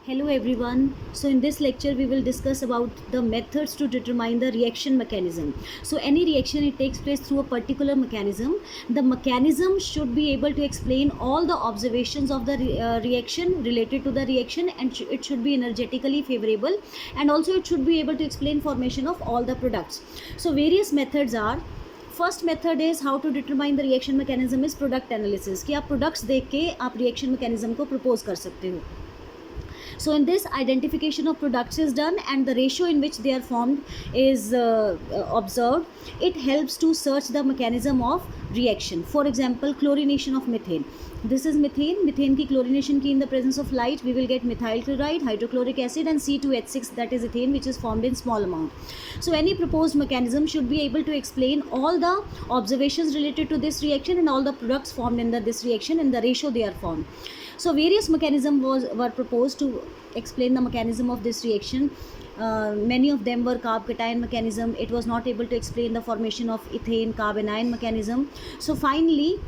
Hello everyone. So in this lecture we will discuss about the methods to determine the reaction mechanism. So any reaction, it takes place through a particular mechanism. The mechanism should be able to explain all the observations of the reaction related to the reaction, and it should be energetically favorable, and also it should be able to explain formation of all the products. So various methods are, first method is how to determine the reaction mechanism is product analysis, कि आप products देख के आप reaction mechanism को propose कर सकते हो. So in this, identification of products is done and the ratio in which they are formed is observed. It helps to search the mechanism of reaction. For example, chlorination of methane. This is methane. Methane की chlorination की in the presence of light we will get methyl chloride, hydrochloric acid and C2H6, that is ethane, which is formed in small amount. So any proposed mechanism should be able to explain all the observations related to this reaction and all the products formed in this reaction and the ratio they are formed. So various mechanisms were proposed to explain the mechanism of this reaction. Many of them were carb cation mechanism. It was not able to explain the formation of ethane carb anion mechanism. So finally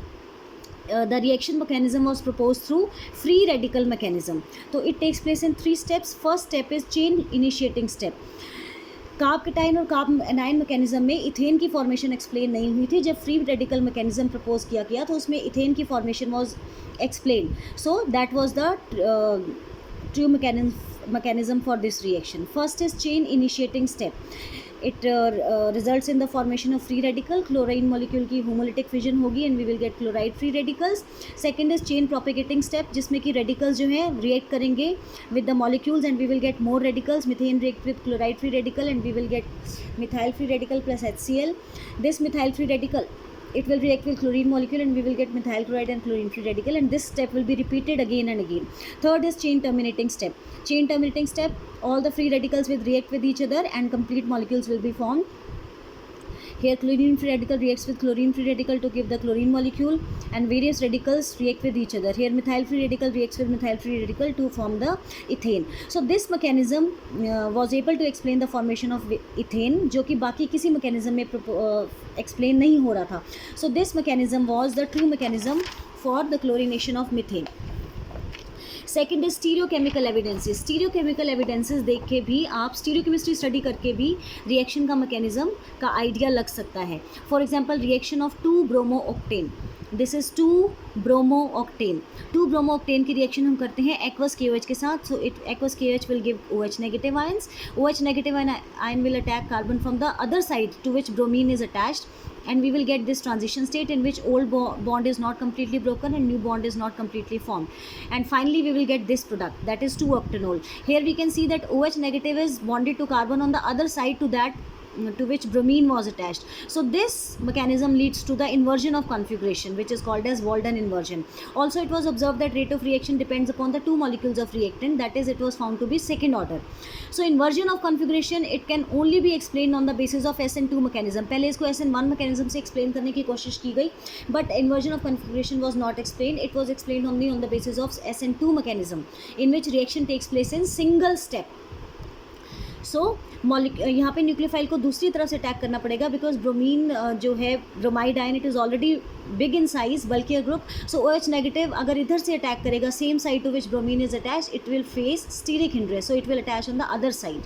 the reaction mechanism was proposed through free radical mechanism. So it takes place in 3 steps. First step is chain initiating step. Carb cation और carb anion mechanism में ethane की formation explain नहीं हुई थी. जब free radical mechanism propose किया गया तो उसमें इथेन की formation was explain. So that was the true mechanism for this reaction. First is chain initiating step. It results in the formation of free radical. Chlorine molecule की homolytic fission होगी and we will get chloride free radicals. Second is chain propagating step, जिसमें कि radicals जो हैं react करेंगे with the molecules and we will get more radicals. Methane react with chloride free radical and we will get methyl free radical plus HCl. This methyl free radical, it will react with chlorine molecule and we will get methyl chloride and chlorine free radical, and this step will be repeated again and again. Third is chain terminating step. Chain terminating step, all the free radicals will react with each other and complete molecules will be formed. Here chlorine free radical reacts with chlorine free radical to give the chlorine molecule and various radicals react with each other. Here methyl free radical reacts with methyl free radical to form the ethane. So this mechanism was able to explain the formation of ethane, जो कि बाकी किसी mechanism में explain नहीं हो रहा था. So this mechanism was the true mechanism for the chlorination of methane. Second is stereochemical evidences. Stereochemical evidences देख के भी आप स्टीरियोकेमिस्ट्री स्टडी करके भी रिएक्शन का मैकेनिज्म का आइडिया लग सकता है. For example reaction of 2 bromo octane. This is 2 bromo octane. 2 bromo octane की रिएक्शन हम करते हैं एक्वस KOH के साथ. So it aqueous KOH will give OH negative ions. OH negative ion will attack carbon from the other side to which bromine is attached, and we will get this transition state in which old bond is not completely broken and new bond is not completely formed, and finally we will get this product, that is 2-octanol. Here we can see that OH negative is bonded to carbon on the other side to which bromine was attached. So this mechanism leads to the inversion of configuration, which is called as Walden inversion. Also it was observed that rate of reaction depends upon the 2 molecules of reactant, that is it was found to be second order. So inversion of configuration, it can only be explained on the basis of SN2 mechanism. पहले इसको SN1 mechanism से explain करने की कोशिश की गई, but inversion of configuration was not explained. It was explained only on the basis of SN2 mechanism, in which reaction takes place in single step. सो यहाँ पे न्यूक्लियोफाइल को दूसरी तरफ से अटैक करना पड़ेगा, बिकॉज ब्रोमीन जो है bromide ion, it is already big in size, bulkier group. So OH negative अगर इधर से अटैक करेगा same side to which bromine is attach, it will face steric hindrance, so it will attach on the other side.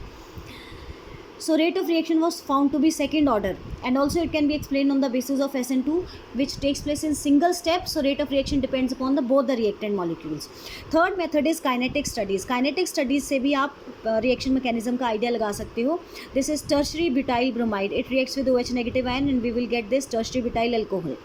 So rate of reaction was found to be second order, and also it can be explained on the basis of SN2, which takes place in single step. So rate of reaction depends upon both the reactant molecules. Third method is kinetic studies. Kinetic studies से भी आप reaction mechanism का idea लगा सकते हो. This is tertiary butyl bromide. It reacts with OH negative ion and we will get this tertiary butyl alcohol.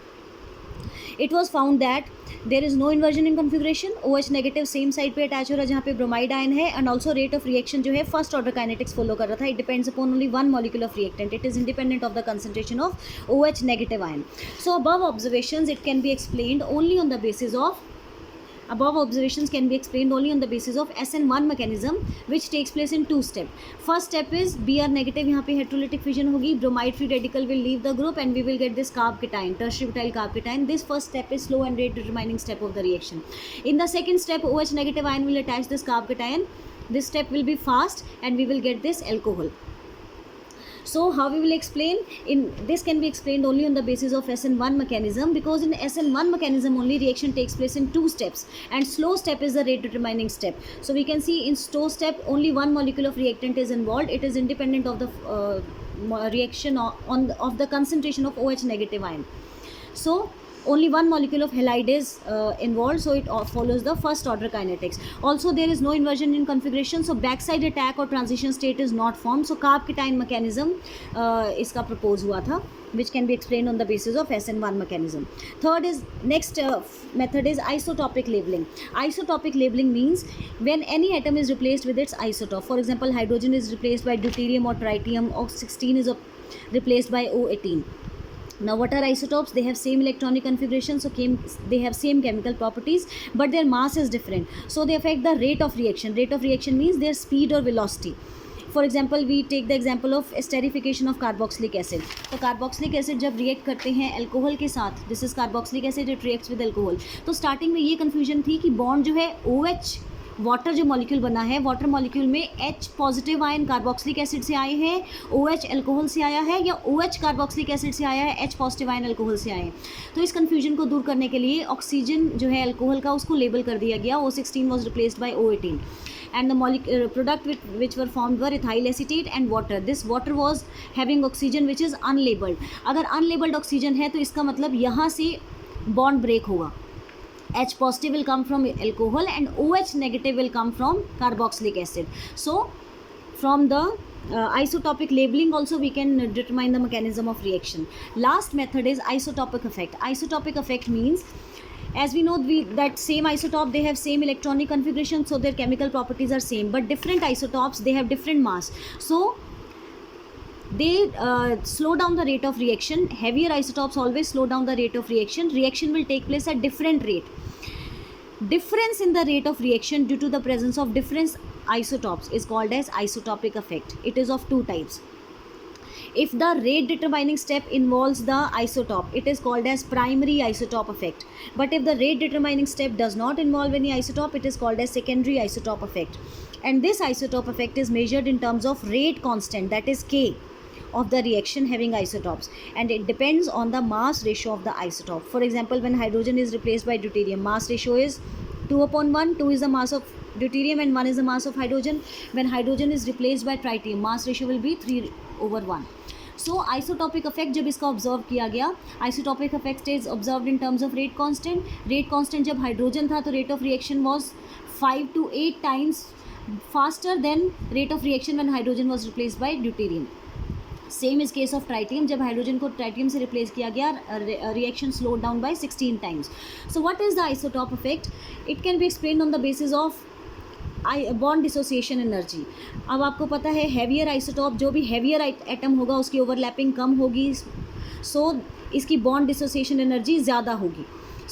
It was found that there is no inversion in configuration. OH negative same side पे attach हो रहा है जहाँ पे bromide ion है, and also rate of reaction जो है first order kinetics follow कर रहा था. It depends upon only 1 molecule of reactant. It is independent of the concentration of OH negative ion. So above observations it can be explained only on the basis of Above observations can be explained only on the basis of SN1 mechanism, which takes place in 2 steps. First step is Br negative, यहाँ पे heterolytic fission होगी, bromide free radical will leave the group and we will get this carb cation, tertiary butyl carb cation. This first step is slow and rate determining step of the reaction. In the second step, OH negative ion will attach this carb cation. This step will be fast and we will get this alcohol. So how we will explain? In this can be explained only on the basis of SN1 mechanism, because in SN1 mechanism only reaction takes place in 2 steps, and slow step is the rate determining step. So we can see in slow step only one molecule of reactant is involved. It is independent of the reaction of the concentration of OH negative ion. So only one molecule of halide is involved, so it follows the first order kinetics. Also there is no inversion in configuration, so backside attack or transition state is not formed. So carb cation mechanism इसका propose हुआ था, which can be explained on the basis of SN1 mechanism. Third is next method is isotopic labeling. Isotopic labeling means when any atom is replaced with its isotope. For example, hydrogen is replaced by deuterium or tritium, O16 is replaced by O18. Now what are isotopes? They have same electronic configuration, so they have same chemical properties, but their mass is different, so they affect the rate of reaction. Rate of reaction means their speed or velocity. For example, we take the example of esterification of carboxylic acid. तो carboxylic acid जब react करते हैं alcohol के साथ, this is carboxylic acid, it reacts with alcohol. तो starting में ये confusion थी कि bond जो है OH वाटर जो मॉलिक्यूल बना है, वाटर मॉलिक्यूल में H positive ion carboxylic acid से आए हैं, OH अल्कोहल से आया है, या OH कार्बोक्सिलिक एसिड से आया है, H पॉजिटिव आयन अल्कोहल से आए हैं. तो इस कन्फ्यूजन को दूर करने के लिए ऑक्सीजन जो है अल्कोहल का उसको लेबल कर दिया गया. O16 was replaced by O18 and the product which were formed were ethyl acetate and water. This water was having oxygen which is unlabeled. अगर unlabeled oxygen है तो इसका मतलब यहाँ से bond break होगा. H positive will come from alcohol and OH negative will come from carboxylic acid. So from the isotopic labeling also we can determine the mechanism of reaction. Last method is isotopic effect. Isotopic effect means, as we know, that same isotope, they have same electronic configuration, so their chemical properties are same, but different isotopes, they have different mass, so they slow down the rate of reaction. Heavier isotopes always slow down the rate of reaction. Reaction will take place at different rate. Difference in the rate of reaction due to the presence of different isotopes is called as isotopic effect. It is of two types. If the rate determining step involves the isotope, it is called as primary isotope effect. But if the rate determining step does not involve any isotope, it is called as secondary isotope effect. And this isotope effect is measured in terms of rate constant, that is K, of the reaction having isotopes, and it depends on the mass ratio of the isotope. For example, when hydrogen is replaced by deuterium, mass ratio is 2/1. 2 is the mass of deuterium and 1 is the mass of hydrogen. When hydrogen is replaced by tritium, mass ratio will be 3/1. So isotopic effect जब इसका observe किया गया, isotopic effect is observed in terms of rate constant. Rate constant जब hydrogen था तो rate of reaction was 5 to 8 times faster than rate of reaction when hydrogen was replaced by deuterium. Same is case of tritium. जब hydrogen को tritium से replace किया गया, reaction slow down by 16 times. So what is the isotope effect? It can be explain on the basis of bond dissociation energy. अब आपको पता है heavier isotope, जो भी हैवियर एटम होगा उसकी ओवरलैपिंग कम होगी, सो इसकी बॉन्ड डिसोसिएशन एनर्जी ज़्यादा होगी.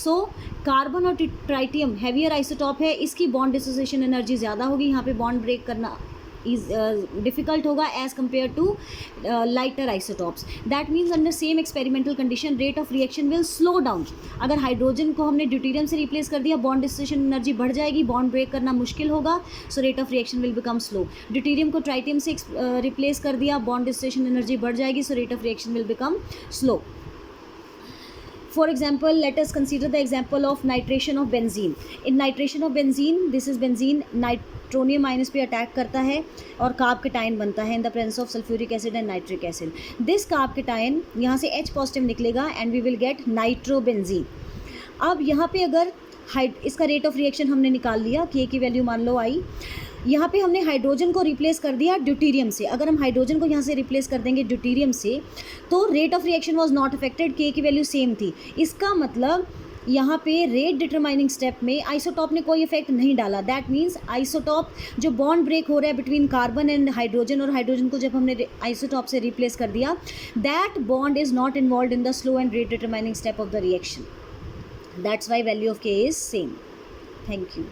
सो कार्बन और ट्राइटियम हैवियर आइसोटॉप है, इसकी बॉन्ड डिसोसिएशन एनर्जी ज़्यादा होगी, यहाँ पे बॉन्ड ब्रेक करना डिफ़िकल्ट होगा as compare to lighter isotopes. That means under same experimental condition rate of reaction will slow down. अगर हाइड्रोजन को हमने ड्यूटीरियम से रिप्लेस कर दिया, बॉन्ड डिसोसिएशन एनर्जी बढ़ जाएगी, बॉन्ड ब्रेक करना मुश्किल होगा, so rate of reaction will become slow. Deuterium को ट्राइटियम से रिप्लेस कर दिया, बॉन्ड डिसोसिएशन एनर्जी बढ़ जाएगी, so rate of reaction will become slow. For example, let us consider the example of nitration of benzene. In nitration of benzene, this is benzene, nitronium minus पे attack करता है और carbocation बनता है in the presence of sulphuric acid and nitric acid. This carbocation यहाँ से H positive निकलेगा and we will get nitrobenzene. अब यहाँ पे अगर इसका रेट ऑफ रिएक्शन हमने निकाल लिया, K की वैल्यू मान लो आई, यहाँ पे हमने हाइड्रोजन को रिप्लेस कर दिया ड्यूटीरियम से. अगर हम हाइड्रोजन को यहाँ से रिप्लेस कर देंगे ड्यूटीरियम से, तो rate of reaction was not affected, K की वैल्यू सेम थी. इसका मतलब यहाँ पे रेट डिटरमाइनिंग स्टेप में आइसोटॉप ने कोई इफेक्ट नहीं डाला. दैट मीन्स आइसोटॉप जो बॉन्ड ब्रेक हो रहा है बिटवीन कार्बन एंड हाइड्रोजन, और हाइड्रोजन को जब हमने आइसोटॉप से रिप्लेस कर दिया, that bond is not involve in the slow and rate determining step of the reaction. That's why value of K is same. Thank you.